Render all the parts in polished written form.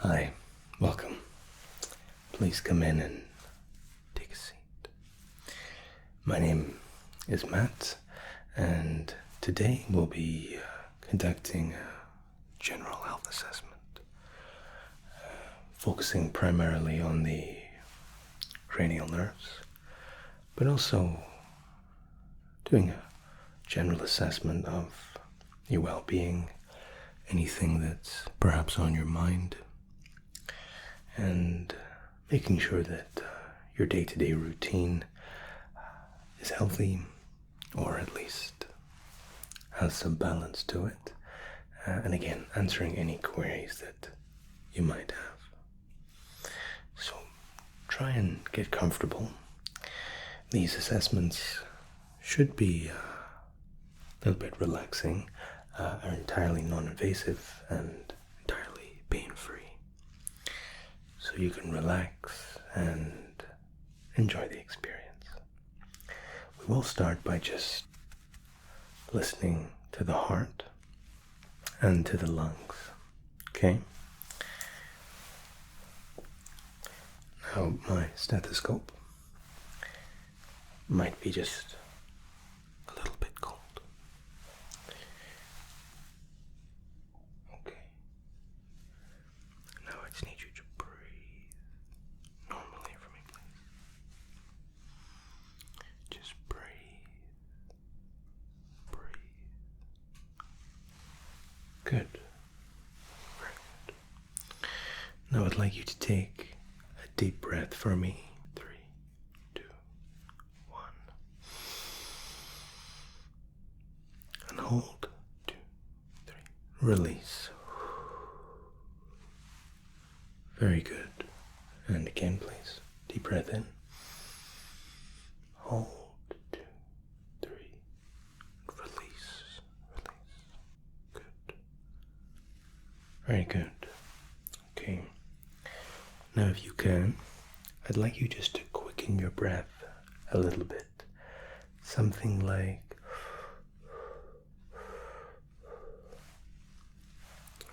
Hi, welcome. Please come in and take a seat. My name is Matt, and today we'll be conducting a general health assessment, focusing primarily on the cranial nerves, but also doing a general assessment of your well-being, anything that's perhaps on your mind, and making sure that your day-to-day routine is healthy, or at least has some balance to it. And again, answering any queries that you might have. So try and get comfortable. These assessments should be a little bit relaxing, are entirely non-invasive and entirely pain-free. So you can relax and enjoy the experience. We will start by just listening to the heart and to the lungs, okay? Now my stethoscope might be just a little bit cold. Okay. Now I just need you to breathe normally for me, please. Just breathe. Breathe. Good. Very good. Now I'd like you to take a deep breath for me. 3, 2, 1. And hold. 2, 3. Release. Very good. And again, please. Deep breath in. Hold. 2, 3. Release. Release. Good. Very good. Okay. Now if you can, I'd like you just to quicken your breath a little bit. Something like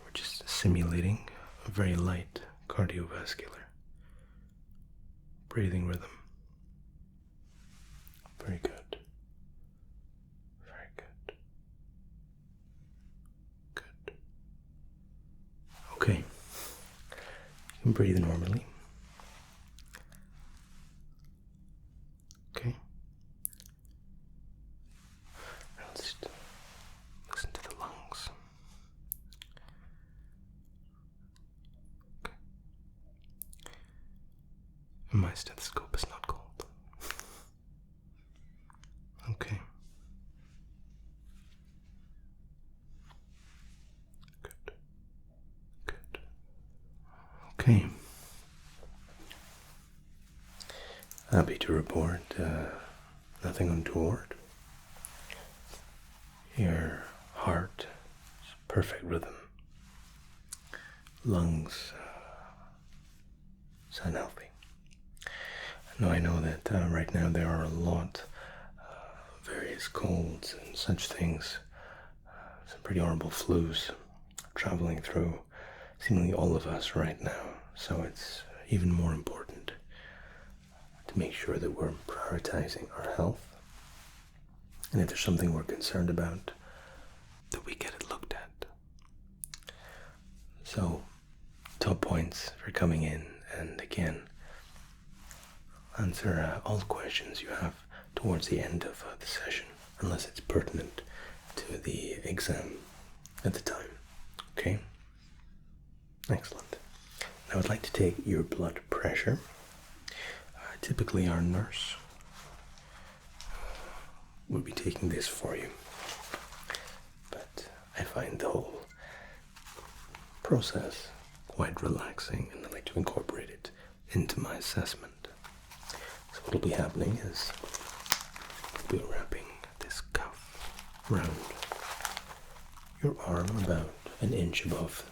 we're just simulating a very light cardiovascular breathing rhythm. Very good. Very good. Good. Okay. You can breathe normally. Okay. Now let's just listen to the lungs. Okay. And my stethoscope is not cold. Okay. Good. Good. Okay. Happy to report nothing untoward. Your heart is perfect rhythm. Lungs sound healthy. Now I know that right now there are a lot of various colds and such things, some pretty horrible flus traveling through seemingly all of us right now. So it's even more important to make sure that we're prioritizing our health. And if there's something we're concerned about, that we get it looked at. So, top points for coming in, and again, answer all the questions you have towards the end of the session, unless it's pertinent to the exam at the time. Okay? Excellent. Now I'd like to take your blood pressure. Typically our nurse will be taking this for you, but I find the whole process quite relaxing, and I like to incorporate it into my assessment. So what will be happening is we'll be wrapping this cuff around your arm about an inch above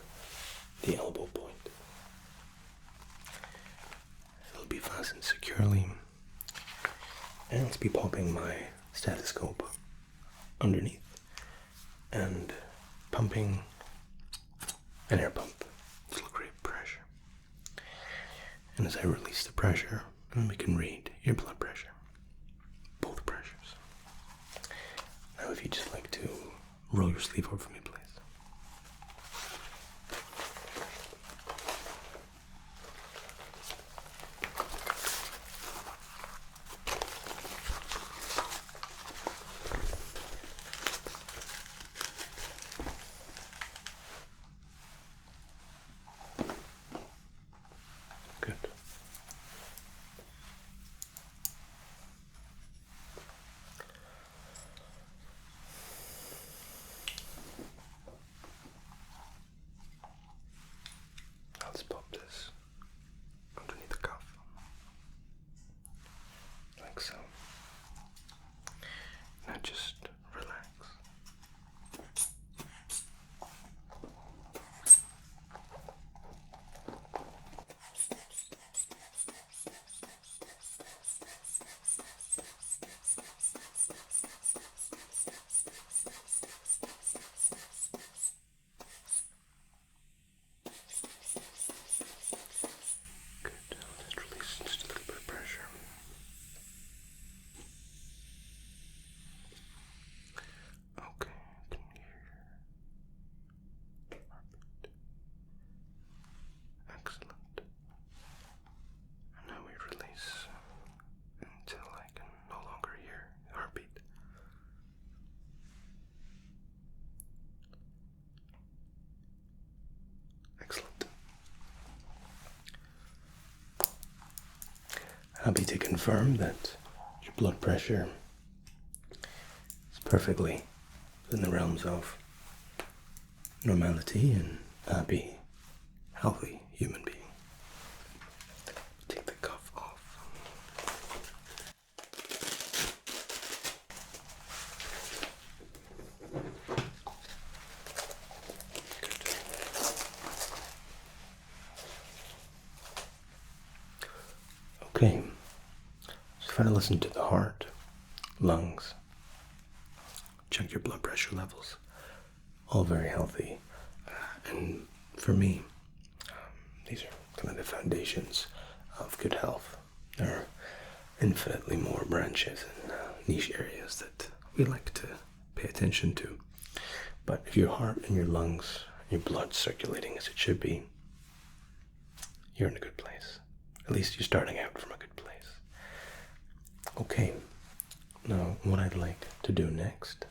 the elbow point. It'll be fastened securely, and I'll be popping my stethoscope underneath and pumping an air pump. It'll create pressure. And as I release the pressure, we can read your blood pressure. Both pressures. Now if you'd just like to roll your sleeve over for me, please. Good. Let's pop this underneath the cuff, like so. Now just relax. Good. I'll just release just a little bit of pressure. Okay, I can hear your heartbeat. Excellent. And now we release until I can no longer hear your heartbeat. Excellent. Happy to confirm that your blood pressure is perfectly within the realms of normality and happy, healthy human being. Take the cuff off. Okay, so try to listen to the heart, lungs, check your blood pressure levels, all very healthy. And for me, these are kind of the foundations of good health. There are infinitely more branches and niche areas that we like to pay attention to. But if your heart and your lungs, your blood circulating as it should be, you're in a good place. At least you're starting out from a good place. Okay, now what I'd like to do next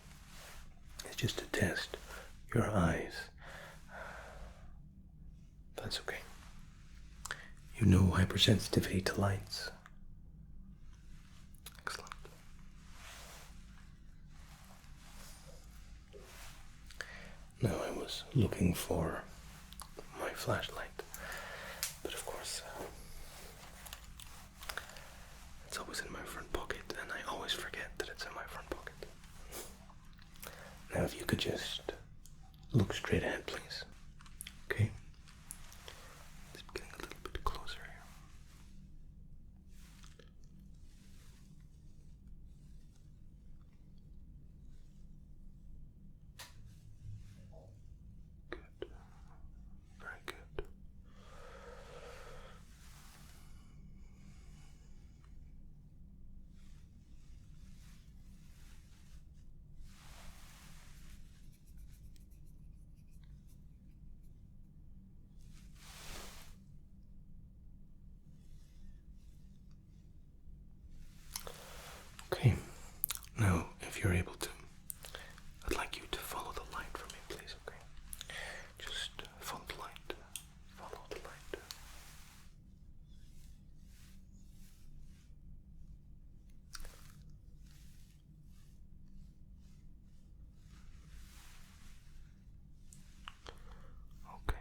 is just to test your eyes. That's okay. You know hypersensitivity to lights. Excellent. Now I was looking for my flashlight, but of course it's always in my front pocket, and I always forget that it's in my front pocket. Now if you could just look straight ahead, please. Okay? Just getting a little bit closer here. Good. Very good. Okay, now if you're able to, I'd like you to follow the light for me, please, okay? Just follow the light, follow the light. Okay.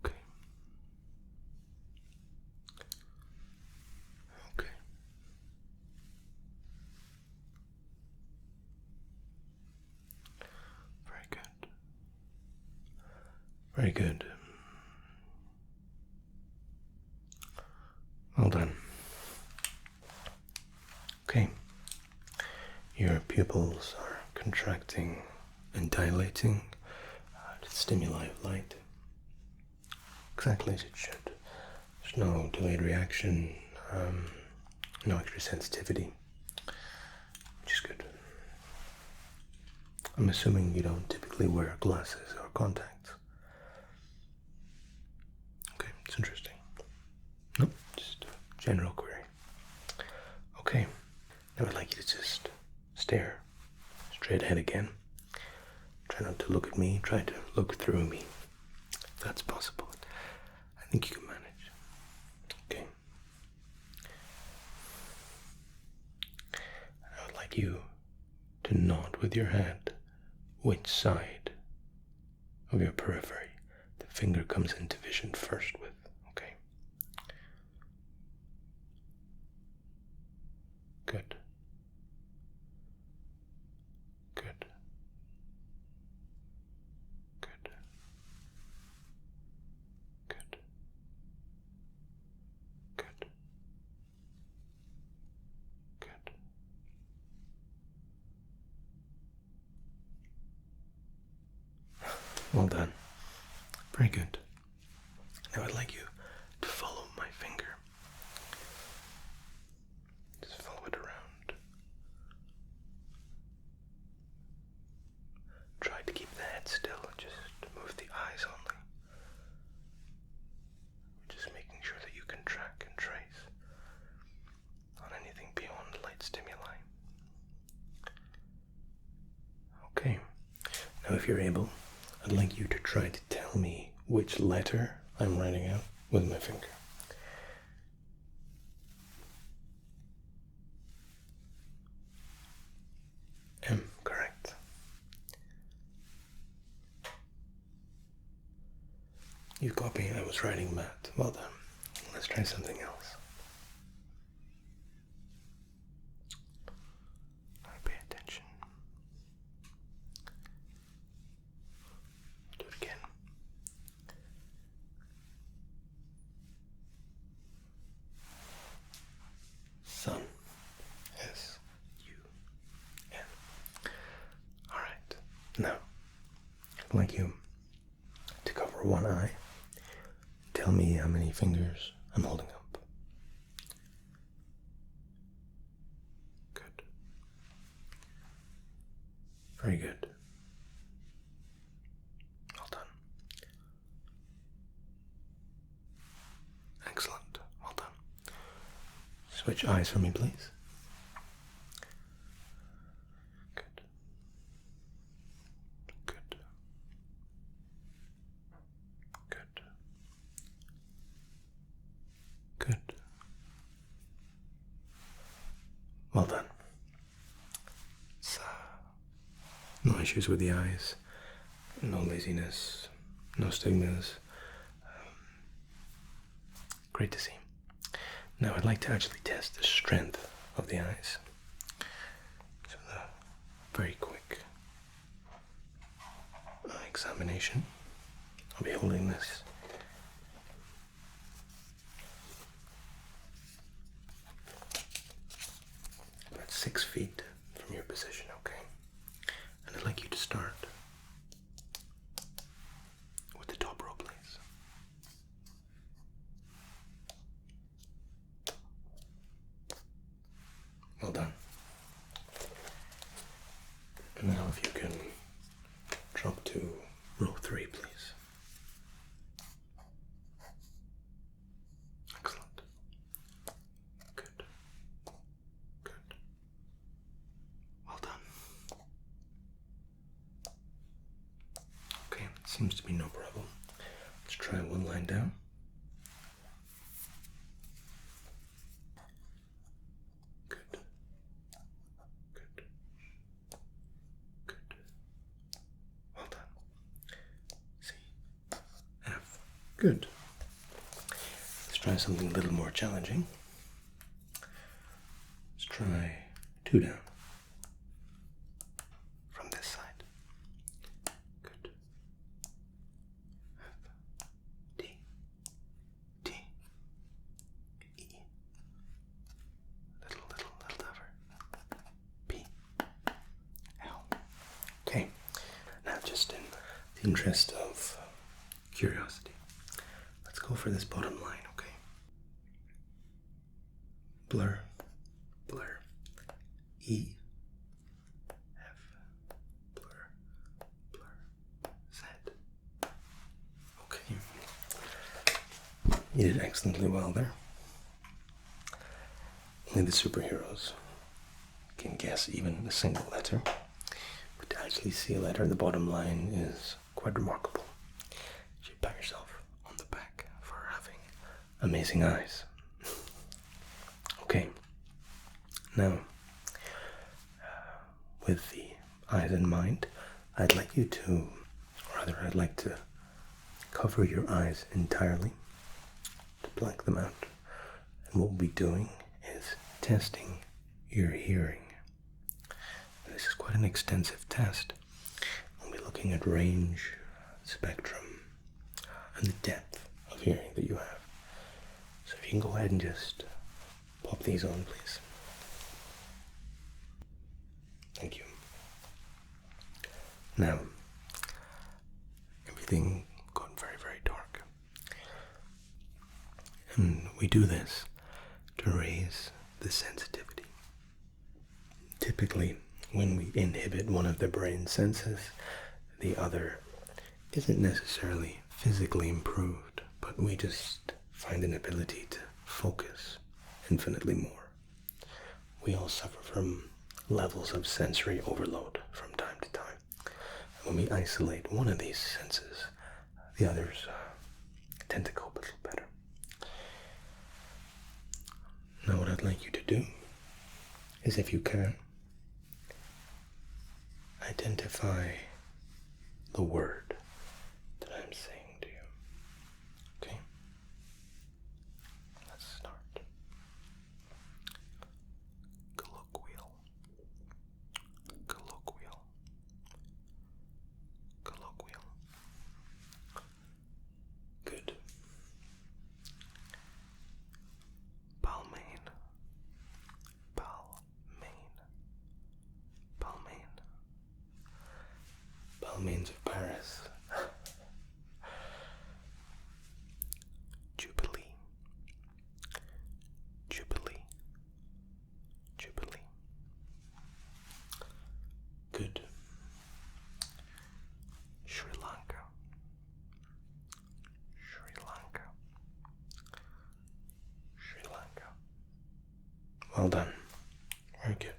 Okay. Okay. Very good. Very good. Well done. Okay. Your pupils are contracting and dilating to the stimuli of light. exactly as it should. There's no delayed reaction, no extra sensitivity, which is good. I'm assuming you don't typically wear glasses or contacts. Okay, it's interesting. Nope, just a general query. Okay, now I'd like you to just stare straight ahead again. Try not to look at me, try to look through me, if that's possible. I think you can manage. Okay. I would like you to nod with your hand which side of your periphery the finger comes into vision first with, okay? Good. Good. Good. Good. Good. Good. Well done. Very good. Now I'd like you to follow my finger. Just follow it around. Try to keep the head still, just move the eyes only. Just making sure that you can track and trace on anything beyond light stimuli. Okay. Now if you're able, I'd like you to try to tell me which letter I'm writing out with my finger. M, correct. You copy, I was writing that. Well done. Let's try something else. Pay attention. Do it again. Sun. S-U-N. Alright. Now, I'd like you to cover one eye. Tell me how many fingers I'm holding up. Good. Very good. Well done. Excellent. Well done. Switch eyes for me, please. Good. Good. Good. Good. Well done. So, no issues with the eyes, no laziness, no stigmas. Great to see. Now I'd like to actually test the strength of the eyes. So the very quick eye examination. I'll be holding this. About 6 feet from your position, okay? And I'd like you to start with the top row, please. Well done. And now if you can drop to row 3, please. Excellent. Good. Good. Well done. Okay, seems to be no problem. Let's try one line down. Good. Good. Good. Well done. C. F. Good. Let's try something a little more challenging. Let's try 2 down. From this side. Good. F. D. T. E. Little tougher. P. L. Okay. Now just in the interest of curiosity, go for this bottom line, okay? Blur, blur, E, F, blur, blur, Z. Okay. You did excellently well there. Only the superheroes can guess even a single letter, but to actually see a letter in the bottom line is quite remarkable. You should pat yourself on the back for having amazing eyes. Okay, now, with the eyes in mind, I'd like you to, or rather I'd like to cover your eyes entirely, to blank them out, and what we'll be doing is testing your hearing. This is quite an extensive test. We'll be looking at range, spectrum, and the depth of hearing that you have. So if you can go ahead and just pop these on, please. Thank you. Now, everything got very, very dark. And we do this to raise the sensitivity. Typically, when we inhibit one of the brain senses, the other isn't necessarily physically improved, but we just find an ability to focus infinitely more. We all suffer from levels of sensory overload from time to time. And when we isolate one of these senses, the others tend to cope a little better. Now what I'd like you to do is, if you can, identify the word that I'm saying to you. Okay? Let's start. Colloquial. Colloquial. Colloquial. Good. Balmain. Balmain. Balmain. Balmains of Paris. Jubilee. Jubilee. Jubilee. Good. Sri Lanka. Sri Lanka. Sri Lanka. Well done. Very good.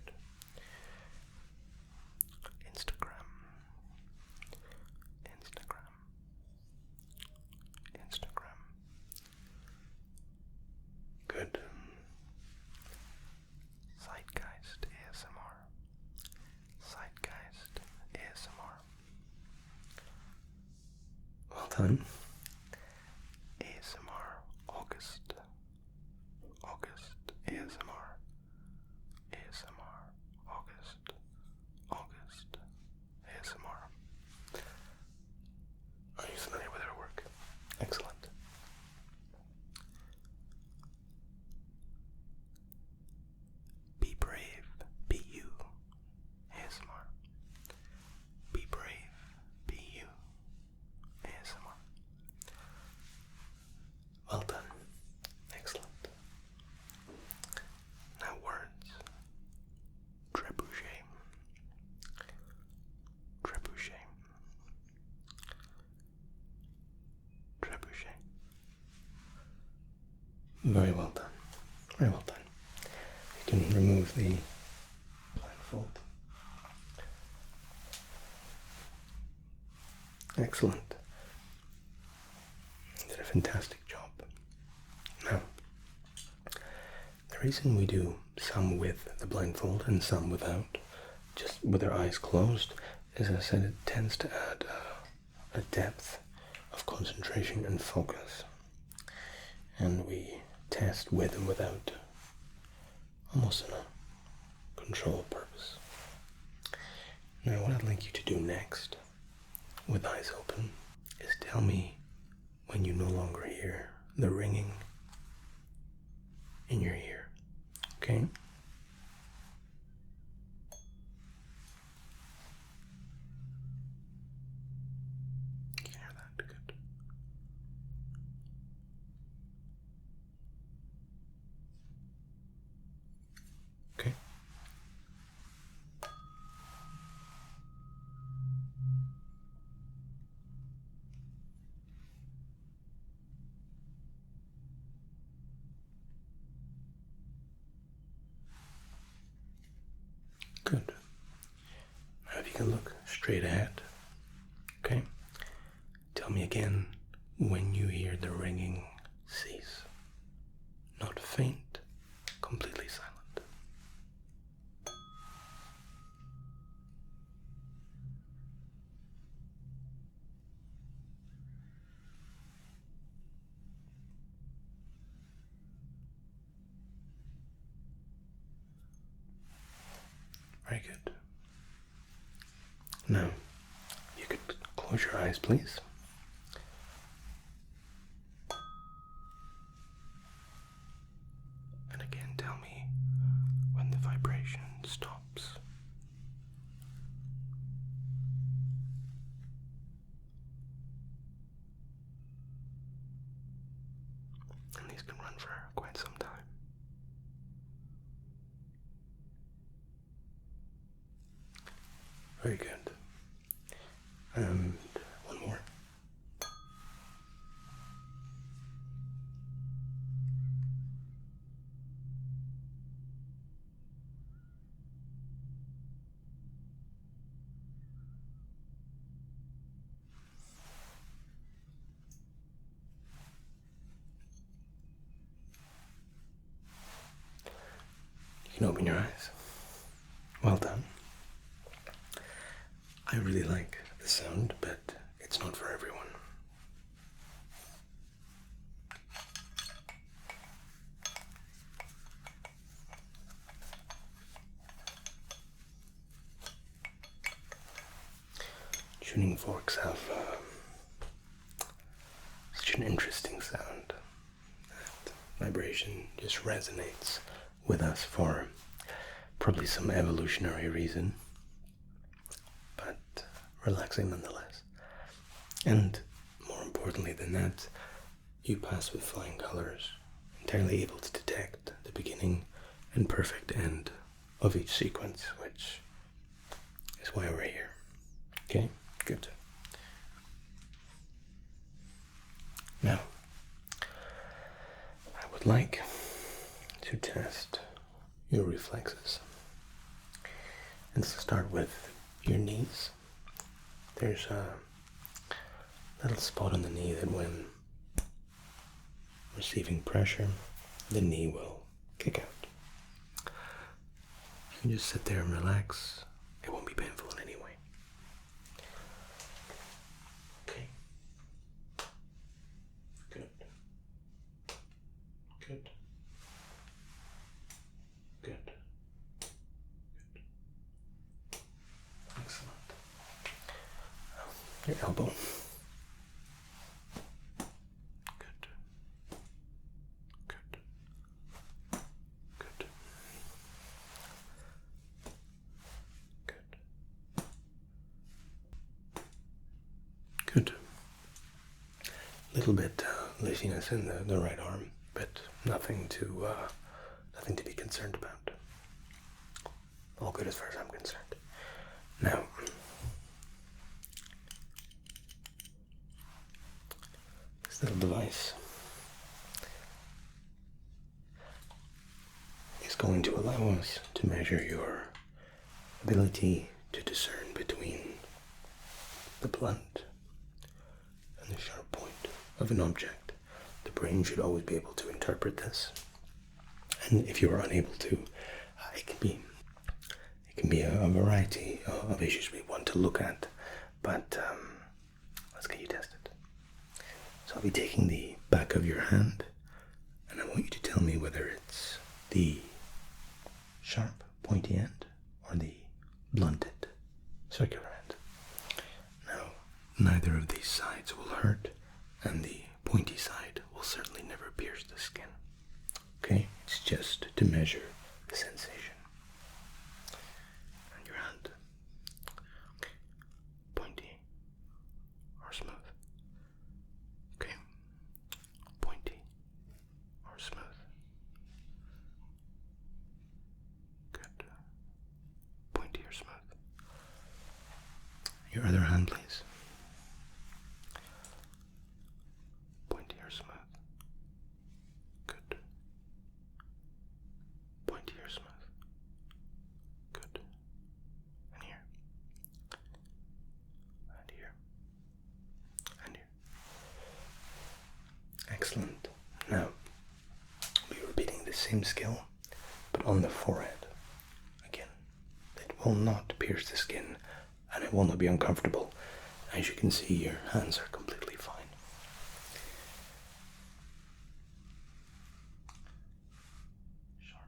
Instagram. Instagram. Instagram. Good. Zeitgeist ASMR. Zeitgeist ASMR. Well done. ASMR August. August ASMR. ASMR August. August ASMR. Are you familiar with her work? Excellent. Be brave, be you. ASMR. Be brave, be you. ASMR. Well done. Excellent. Now words. Trebuchet. Trebuchet. Trebuchet. Very well done. Very well done. You can remove the blindfold. Excellent. You did a fantastic job. Now, the reason we do some with the blindfold and some without, just with our eyes closed, is, as I said, it tends to add a depth of concentration and focus. And we test with and without, almost in a control purpose. Now, what I'd like you to do next, with eyes open, is tell me when you no longer hear the ringing in your ear. Okay? You can hear that? Good. straight ahead. Okay? Tell me again when you hear the ringing cease. Not faint, completely silent. Very good. Now, you could close your eyes, please. And again, tell me when the vibration stops. And these can run for quite some time. Very good. And one more. You can open your eyes. Well done. I really like the sound, but it's not for everyone. Tuning forks have such an interesting sound. That vibration just resonates with us for probably some evolutionary reason, but relaxing nonetheless. And more importantly than that, you pass with flying colors, entirely able to detect the beginning and perfect end of each sequence, which is why we're here. Okay, good. Now, I would like to test your reflexes. And let's start with your knees. There's a little spot on the knee that when receiving pressure, the knee will kick out. You can just sit there and relax. It won't be painful in any way. Okay. Good. Good. Good. Excellent. Your elbow. Good. Good. Good. Good. Good. Little bit laziness in the right arm, but nothing to be concerned about. All good as far as I'm concerned. Now, this little device is going to allow us to measure your ability to discern between the blunt and the sharp point of an object. The brain should always be able to interpret this. And if you are unable to, it can be a variety of issues we want to look at, but let's get you tested. So I'll be taking the back of your hand, and I want you to tell me whether it's the sharp, pointy end or the blunted, circular end. Now, neither of these sides will hurt, and the pointy side will certainly never pierce the skin. Okay? It's just to measure the sensation. And your hand. Okay. Pointy or smooth. Okay. Pointy or smooth. Good. Pointy or smooth. Your other hand, please. Pointy or smooth. Good. Pointy or smooth. Good. And here. same skill, but on the forehead. Again, it will not pierce the skin, and it will not be uncomfortable. As you can see, your hands are completely fine. Sharp.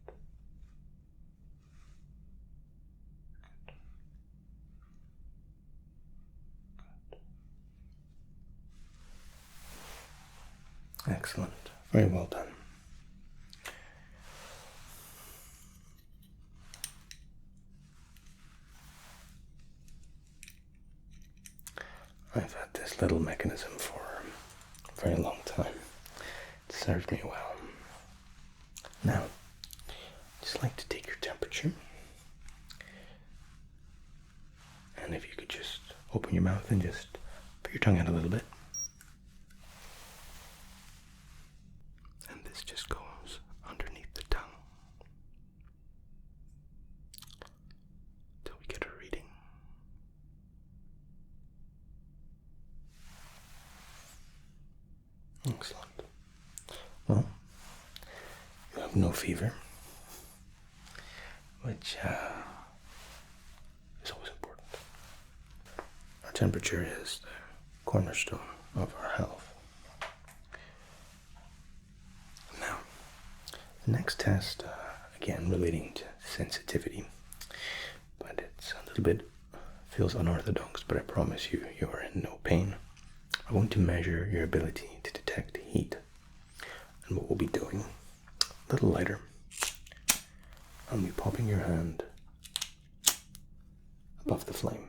Good. Good. Good. Excellent. Very well done. I've had this little mechanism for a very long time. It served me well. Now, I'd just like to take your temperature. And if you could just open your mouth and just put your tongue out a little bit. And this just goes underneath the tongue till we get a reading. Excellent. Well, you have no fever, which is always important. Our temperature is the cornerstone of our health. Now, the next test, again relating to sensitivity, but it's a little bit, feels unorthodox, but I promise you, you are in no pain. I want to measure your ability to detect heat. And what we'll be doing, a little lighter, I'll be popping your hand above the flame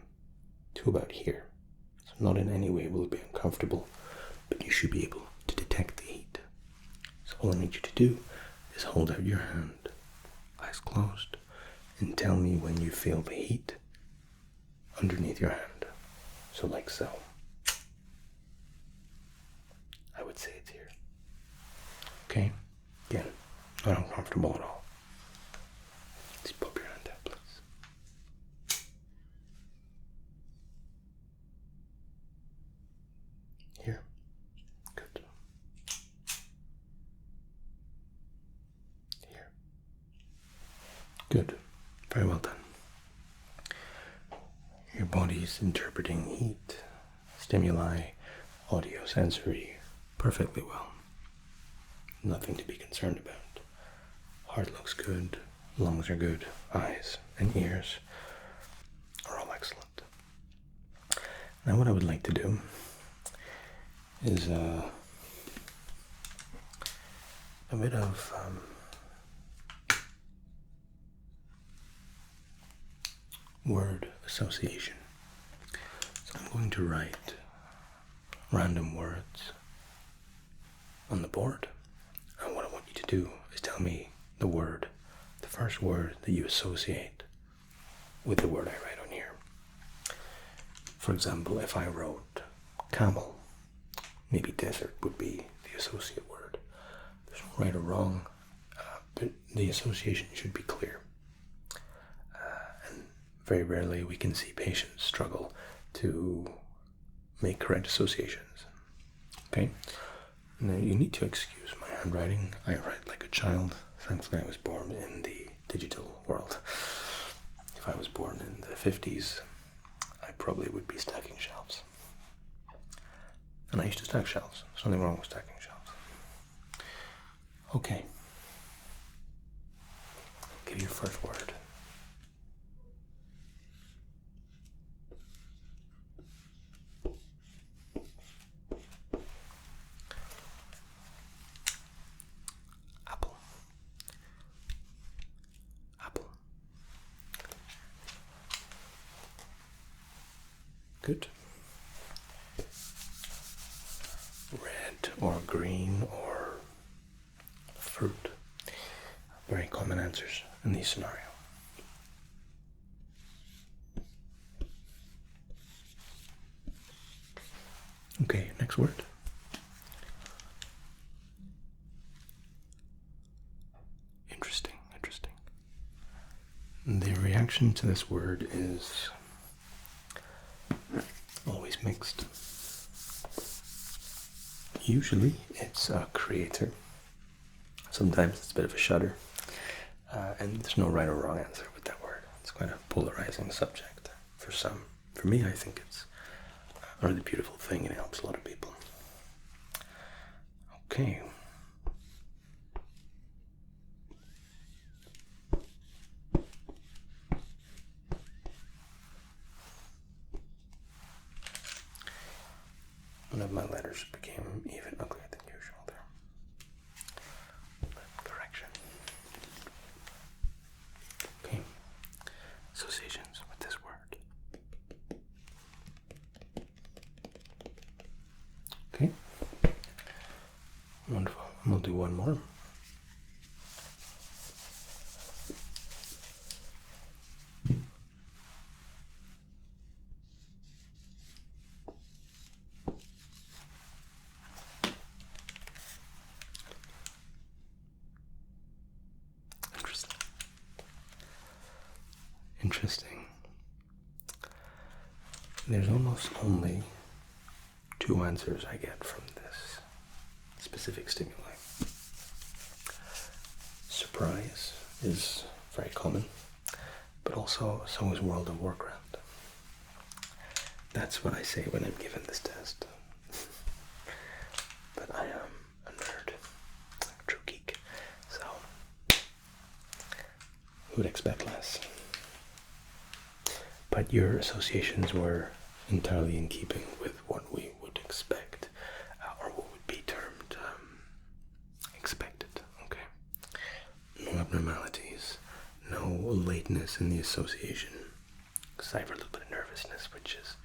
to about here. So not in any way will it be uncomfortable, but you should be able to detect the heat. So all I need you to do is hold out your hand, eyes closed, and tell me when you feel the heat underneath your hand. So like so. I would say it's here. Okay? Again, not uncomfortable at all. Just pop your hand down, please. Here. Good. Here. Good. Very well done. Your body's interpreting heat, stimuli, audio, sensory, perfectly well. Nothing to be concerned about. Heart looks good, lungs are good, eyes and ears are all excellent. Now what I would like to do is a bit of word association. So I'm going to write random words on the board, and what I want you to do is tell me the word, the first word that you associate with the word I write on here. For example, if I wrote camel, maybe desert would be the associate word. There's no right or wrong, but the association should be clear. And very rarely we can see patients struggle to make correct associations. Okay? Now, you need to excuse my handwriting. I write like a child. Thankfully, I was born in the digital world. If I was born in the 50s, I probably would be stacking shelves. And I used to stack shelves. There's nothing wrong with stacking shelves. Okay. Give your first word. Good. Red or green or fruit. Very common answers in these scenarios. Okay, next word. Interesting, interesting. The reaction to this word is always mixed. Usually it's a creator, sometimes it's a bit of a shudder. And there's no right or wrong answer with that word. It's quite a polarizing subject for some. For me, I think it's a really beautiful thing and it helps a lot of people. Okay. One of my letters became even uglier than usual there. Correction. Okay. Associations with this word. Okay. Wonderful. And we'll do one more. Interesting. There's almost only two answers I get from this specific stimuli. Surprise is very common, but also so is World of Warcraft. That's what I say when I'm given this test. But I am a nerd, a true geek, so who would expect less? But your associations were entirely in keeping with what we would expect, or what would be termed expected, okay? No abnormalities, no lateness in the association, aside for a little bit of nervousness, which is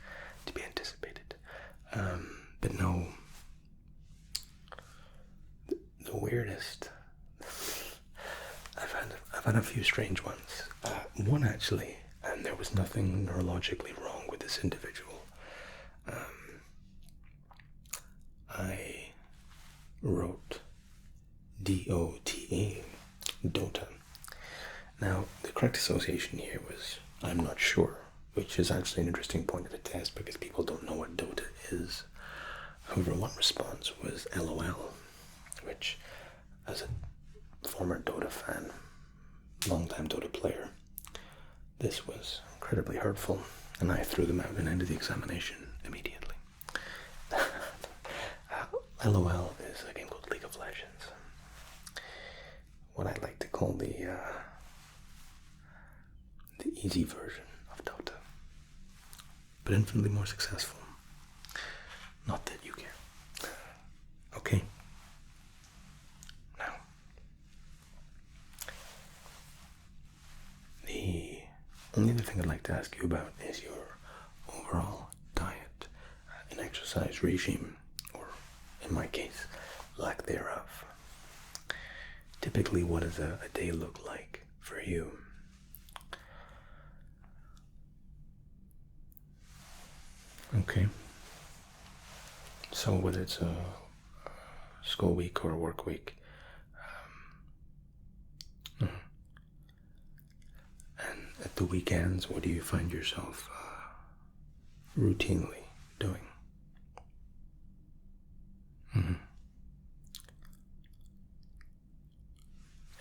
to be anticipated, but no, the weirdest, I've had a few strange ones. One actually, and there was nothing neurologically wrong with this individual. I wrote D-O-T-A, Dota. Now, the correct association here was I'm not sure, which is actually an interesting point of the test because people don't know what Dota is. However, one response was LOL, which, as a former Dota fan, long-time Dota player, this was incredibly hurtful, and I threw them out and ended the examination immediately. LOL is a game called League of Legends. What I like to call the easy version of Dota, but infinitely more successful. Not that you care. Okay. Now, the only other thing I'd like to ask you about is your overall diet and exercise regime, or in my case, lack thereof. Typically, what does a day look like for you? Okay. So whether it's a school week or a work week, and at the weekends, what do you find yourself routinely doing?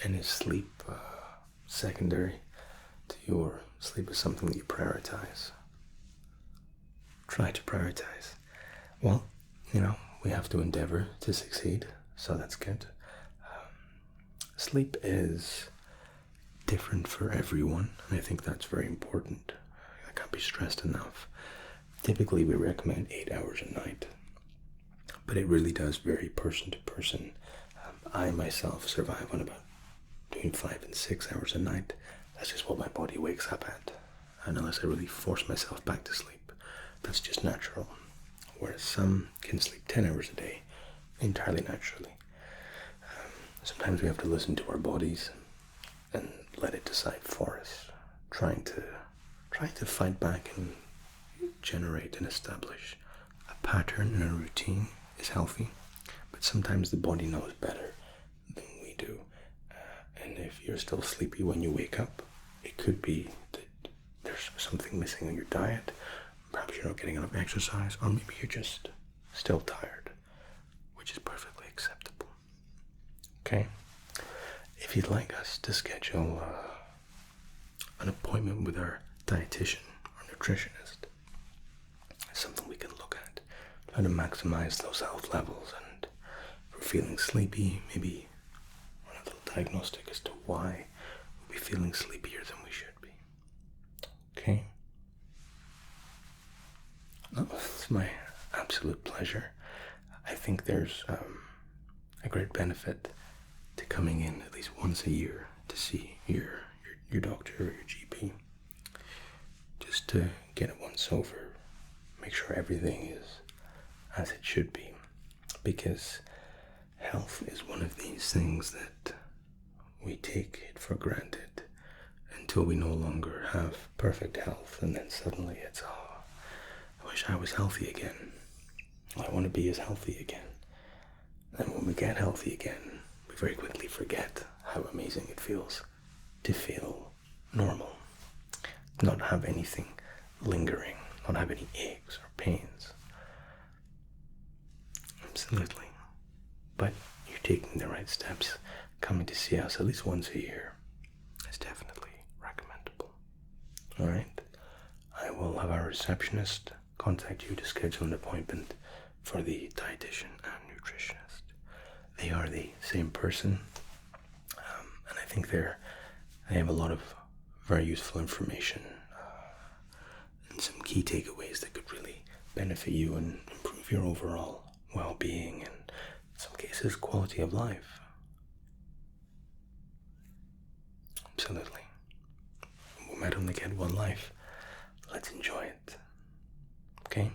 And is sleep secondary to your sleep is something that you prioritize? Try to prioritize. Well, you know, we have to endeavor to succeed, so that's good. Sleep is different for everyone, and I think that's very important. That can't be stressed enough. Typically, we recommend 8 hours a night, but it really does vary person to person. I myself survive on about between 5 and 6 hours a night. That's just what my body wakes up at, and unless I really force myself back to sleep, that's just natural. Whereas some can sleep 10 hours a day entirely naturally. Sometimes we have to listen to our bodies and let it decide for us, trying to fight back and generate and establish a pattern and a routine is healthy, but sometimes the body knows better than we do. And if you're still sleepy when you wake up, it could be that there's something missing in your diet. Perhaps you're not getting enough exercise, or maybe you're just still tired, which is perfectly acceptable. Okay? if you'd like us to schedule an appointment with our dietitian or nutritionist, it's something we can look at. Try to maximize those health levels, and if we're feeling sleepy, maybe run a little diagnostic as to why we'll be feeling sleepier than we should be. Okay? Oh, it's my absolute pleasure. I think there's a great benefit to coming in at least once a year to see your doctor or your GP, just to get it once over, make sure everything is as it should be, because health is one of these things that we take it for granted until we no longer have perfect health, and then suddenly it's, oh, I wish I was healthy again. I want to be as healthy again. And when we get healthy again, we very quickly forget how amazing it feels to feel normal, not have anything lingering, not have any aches or pains. Absolutely. But you're taking the right steps. Coming to see us at least once a year is definitely recommendable. Alright? I will have our receptionist contact you to schedule an appointment for the dietitian and nutritionist. They are the same person, and I think they have a lot of very useful information and some key takeaways that could really benefit you and improve your overall well-being and, in some cases, quality of life. Absolutely. We might only get one life. Let's enjoy it. Okay?